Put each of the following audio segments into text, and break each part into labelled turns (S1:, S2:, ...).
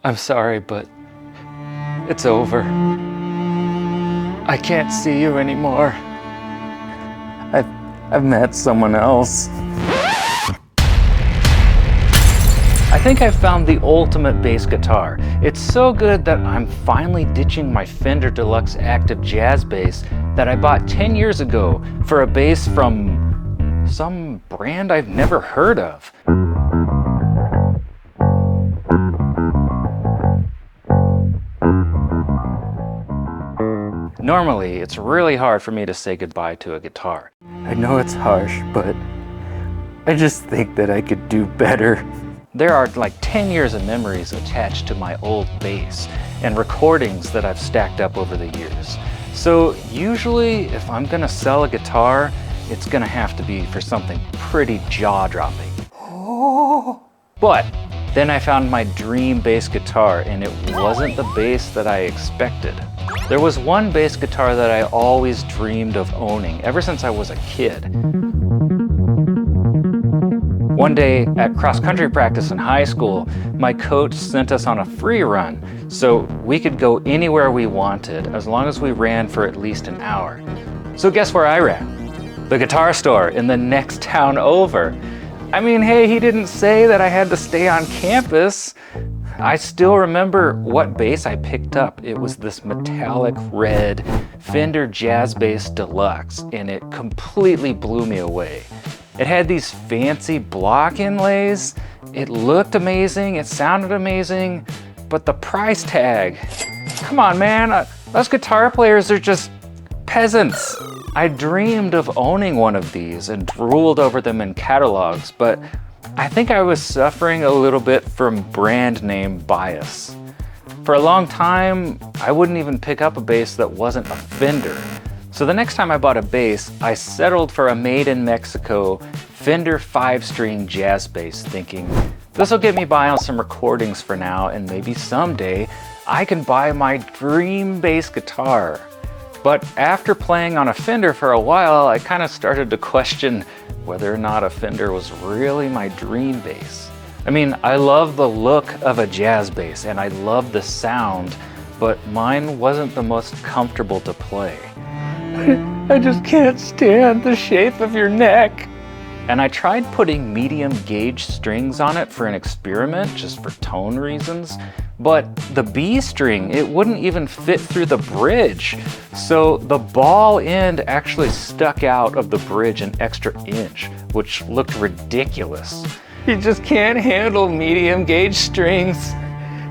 S1: I'm sorry, but it's over. I can't see you anymore. I've met someone else. I think I've found the ultimate bass guitar. It's so good that I'm finally ditching my Fender Deluxe Active Jazz bass that I bought 10 years ago for a bass from some brand I've never heard of. Normally, it's really hard for me to say goodbye to a guitar. I know it's harsh, but I just think that I could do better. There are like 10 years of memories attached to my old bass and recordings that I've stacked up over the years. So usually if I'm gonna sell a guitar, it's gonna have to be for something pretty jaw-dropping. But then I found my dream bass guitar, and it wasn't the bass that I expected. There was one bass guitar that I always dreamed of owning ever since I was a kid. One day at cross-country practice in high school, my coach sent us on a free run so we could go anywhere we wanted as long as we ran for at least an hour. So guess where I ran? The guitar store in the next town over. I mean, hey, he didn't say that I had to stay on campus. I still remember what bass I picked up. It was this metallic red Fender Jazz Bass Deluxe, and it completely blew me away. It had these fancy block inlays. It looked amazing, it sounded amazing, but the price tag. Come on, man, us guitar players are just peasants. I dreamed of owning one of these and drooled over them in catalogs, but I think I was suffering a little bit from brand name bias. For a long time, I wouldn't even pick up a bass that wasn't a Fender. So the next time I bought a bass, I settled for a made in Mexico Fender 5-string jazz bass, thinking, this'll get me by on some recordings for now, and maybe someday I can buy my dream bass guitar. But after playing on a Fender for a while, I kind of started to question whether or not a Fender was really my dream bass. I mean, I love the look of a jazz bass and I love the sound, but mine wasn't the most comfortable to play. I just can't stand the shape of your neck. And I tried putting medium gauge strings on it for an experiment, just for tone reasons, but the B string, it wouldn't even fit through the bridge. So the ball end actually stuck out of the bridge an extra inch, which looked ridiculous. You just can't handle medium gauge strings,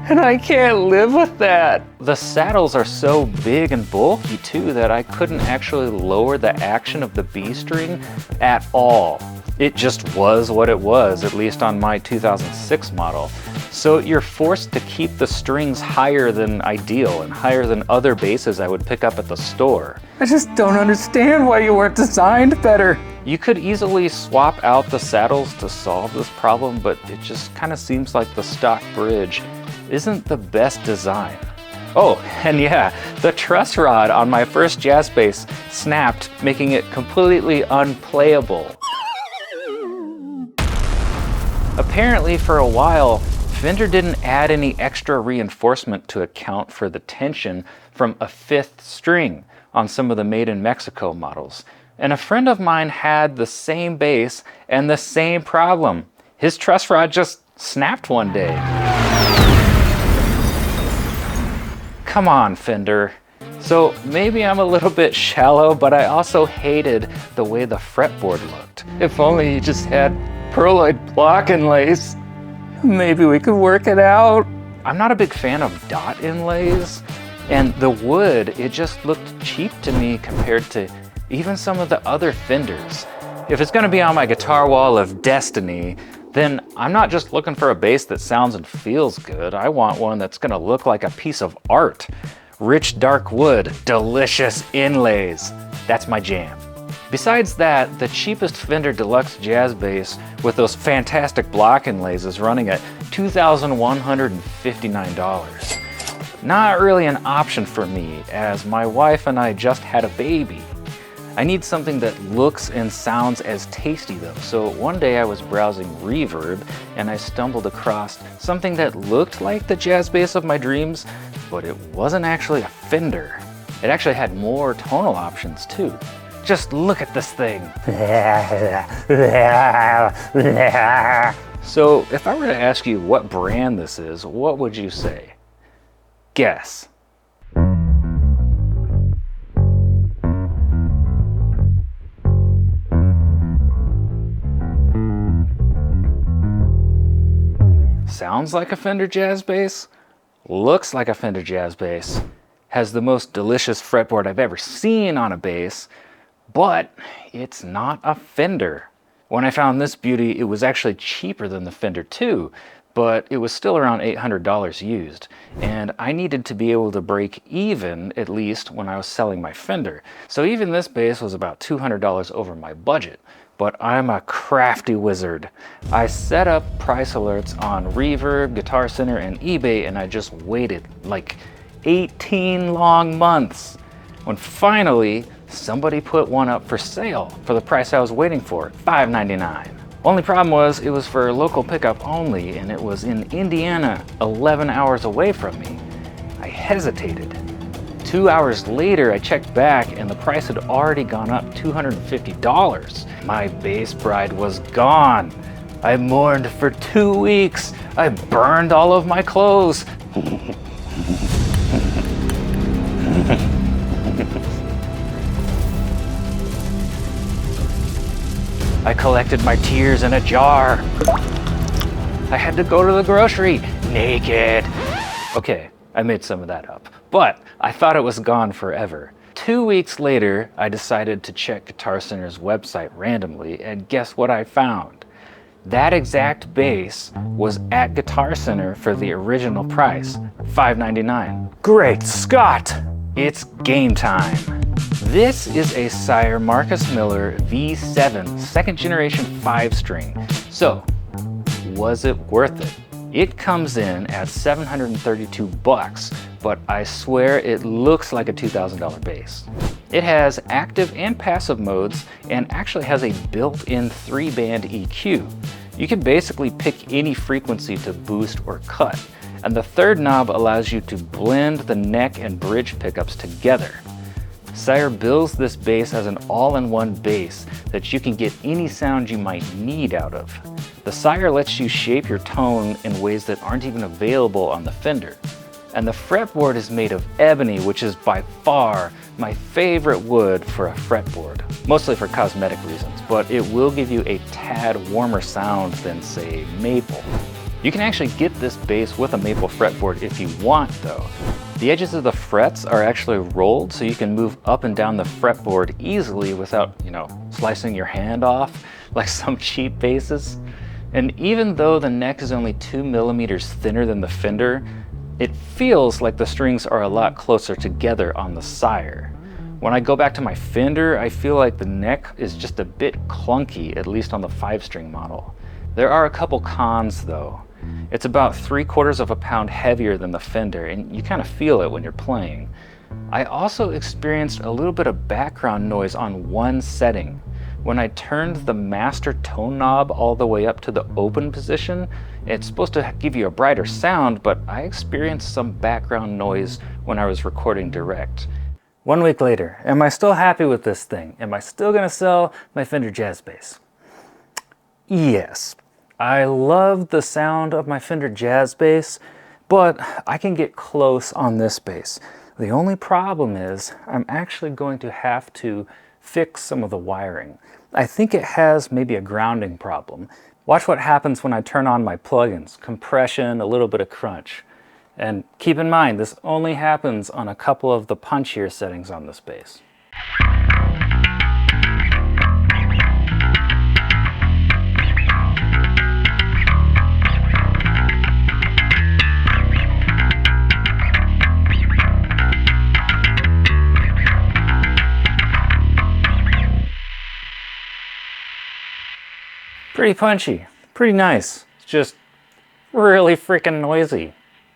S1: and I can't live with that. The saddles are so big and bulky too that I couldn't actually lower the action of the B string at all. It just was what it was, at least on my 2006 model. So you're forced to keep the strings higher than ideal and higher than other basses I would pick up at the store. I just don't understand why you weren't designed better. You could easily swap out the saddles to solve this problem, but it just kind of seems like the stock bridge isn't the best design. Oh, and yeah, the truss rod on my first jazz bass snapped, making it completely unplayable. Apparently, for a while, Fender didn't add any extra reinforcement to account for the tension from a 5th string on some of the Made in Mexico models. And a friend of mine had the same bass and the same problem. His truss rod just snapped one day. Come on, Fender. So maybe I'm a little bit shallow, but I also hated the way the fretboard looked. If only you just had pearloid block inlays. Maybe we could work it out. I'm not a big fan of dot inlays, and the wood, it just looked cheap to me compared to even some of the other Fenders. If it's gonna be on my guitar wall of destiny, then I'm not just looking for a bass that sounds and feels good. I want one that's gonna look like a piece of art. Rich dark wood, delicious inlays. That's my jam. Besides that, the cheapest Fender Deluxe Jazz Bass with those fantastic block inlays is running at $2,159. Not really an option for me, as my wife and I just had a baby. I need something that looks and sounds as tasty though. So one day I was browsing Reverb and I stumbled across something that looked like the jazz bass of my dreams, but it wasn't actually a Fender. It actually had more tonal options too. Just look at this thing. So if I were to ask you what brand this is, what would you say? Guess. Sounds like a Fender jazz bass, looks like a Fender jazz bass, has the most delicious fretboard I've ever seen on a bass, but it's not a Fender. When I found this beauty, it was actually cheaper than the Fender too, but it was still around $800 used, and I needed to be able to break even at least when I was selling my Fender. So even this bass was about $200 over my budget. But I'm a crafty wizard. I set up price alerts on Reverb, Guitar Center, and eBay, and I just waited like 18 long months when finally somebody put one up for sale for the price I was waiting for, $5.99. Only problem was it was for local pickup only, and it was in Indiana, 11 hours away from me. I hesitated. 2 hours later, I checked back and the price had already gone up $250. My bass bride was gone. I mourned for 2 weeks. I burned all of my clothes. I collected my tears in a jar. I had to go to the grocery naked. Okay, I made some of that up, but I thought it was gone forever. 2 weeks later, I decided to check Guitar Center's website randomly, and guess what I found? That exact bass was at Guitar Center for the original price, $5.99. Great Scott! It's game time. This is a Sire Marcus Miller V7 second generation 5-string. So, was it worth it? It comes in at $732, but I swear it looks like a $2,000 bass. It has active and passive modes and actually has a built-in 3-band EQ. You can basically pick any frequency to boost or cut, and the third knob allows you to blend the neck and bridge pickups together. Sire bills this bass as an all-in-one bass that you can get any sound you might need out of. The Sire lets you shape your tone in ways that aren't even available on the Fender. And the fretboard is made of ebony, which is by far my favorite wood for a fretboard, mostly for cosmetic reasons, but it will give you a tad warmer sound than, say, maple. You can actually get this bass with a maple fretboard if you want, though. The edges of the frets are actually rolled, so you can move up and down the fretboard easily without, slicing your hand off like some cheap basses. And even though the neck is only 2 millimeters thinner than the Fender, it feels like the strings are a lot closer together on the Sire. When I go back to my Fender, I feel like the neck is just a bit clunky, at least on the 5-string model. There are a couple cons though. It's about 3/4 pounds heavier than the Fender, and you kind of feel it when you're playing. I also experienced a little bit of background noise on one setting. When I turned the master tone knob all the way up to the open position, it's supposed to give you a brighter sound, but I experienced some background noise when I was recording direct. 1 week later, am I still happy with this thing? Am I still gonna sell my Fender jazz bass? Yes. I love the sound of my Fender jazz bass, but I can get close on this bass. The only problem is I'm actually going to have to fix some of the wiring. I think it has maybe a grounding problem. Watch what happens when I turn on my plugins, compression, a little bit of crunch. And keep in mind, this only happens on a couple of the punchier settings on this bass. Pretty punchy, pretty nice. It's just really freaking noisy.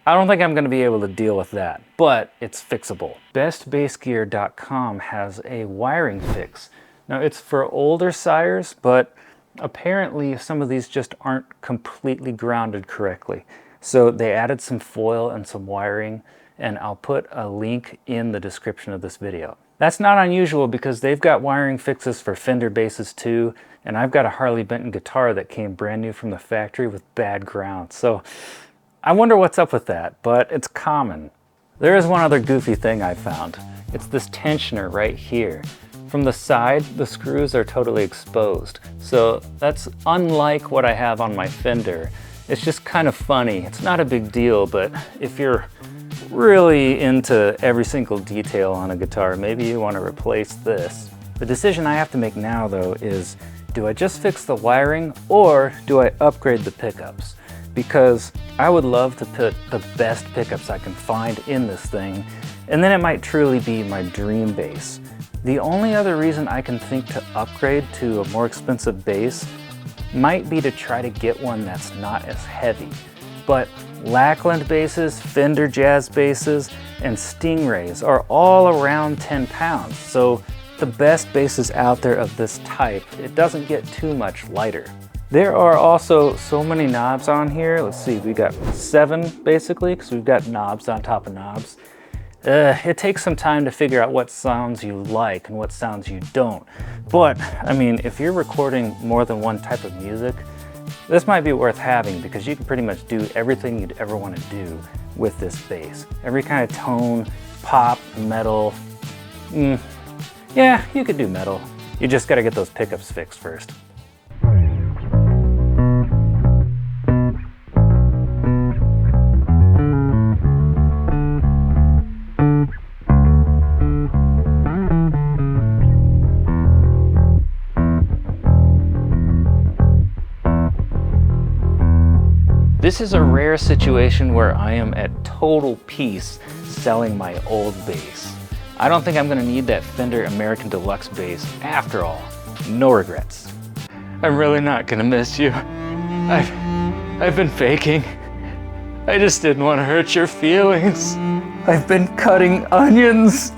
S1: I don't think I'm going to be able to deal with that, but it's fixable. BestBassGear.com has a wiring fix. Now it's for older Sires, but apparently some of these just aren't completely grounded correctly. So they added some foil and some wiring, and I'll put a link in the description of this video. That's not unusual because they've got wiring fixes for Fender basses too, and I've got a Harley Benton guitar that came brand new from the factory with bad ground. So I wonder what's up with that, but it's common. There is one other goofy thing I found. It's this tensioner right here. From the side, the screws are totally exposed. So that's unlike what I have on my Fender. It's just kind of funny. It's not a big deal, but if you're really into every single detail on a guitar, maybe you want to replace this. The decision I have to make now though is, do I just fix the wiring or do I upgrade the pickups? Because I would love to put the best pickups I can find in this thing, and then it might truly be my dream bass. The only other reason I can think to upgrade to a more expensive bass might be to try to get one that's not as heavy. But Lackland basses, Fender jazz basses, and Stingrays are all around 10 pounds. So the best basses out there of this type, it doesn't get too much lighter. There are also so many knobs on here. Let's see, we got 7 basically, because we've got knobs on top of knobs. It takes some time to figure out what sounds you like and what sounds you don't. But, I mean, if you're recording more than one type of music, this might be worth having because you can pretty much do everything you'd ever want to do with this bass. Every kind of tone, pop, metal. Yeah, you could do metal. You just got to get those pickups fixed first. This is a rare situation where I am at total peace selling my old bass. I don't think I'm gonna need that Fender American Deluxe bass after all. No regrets. I'm really not gonna miss you. I've been faking. I just didn't want to hurt your feelings. I've been cutting onions.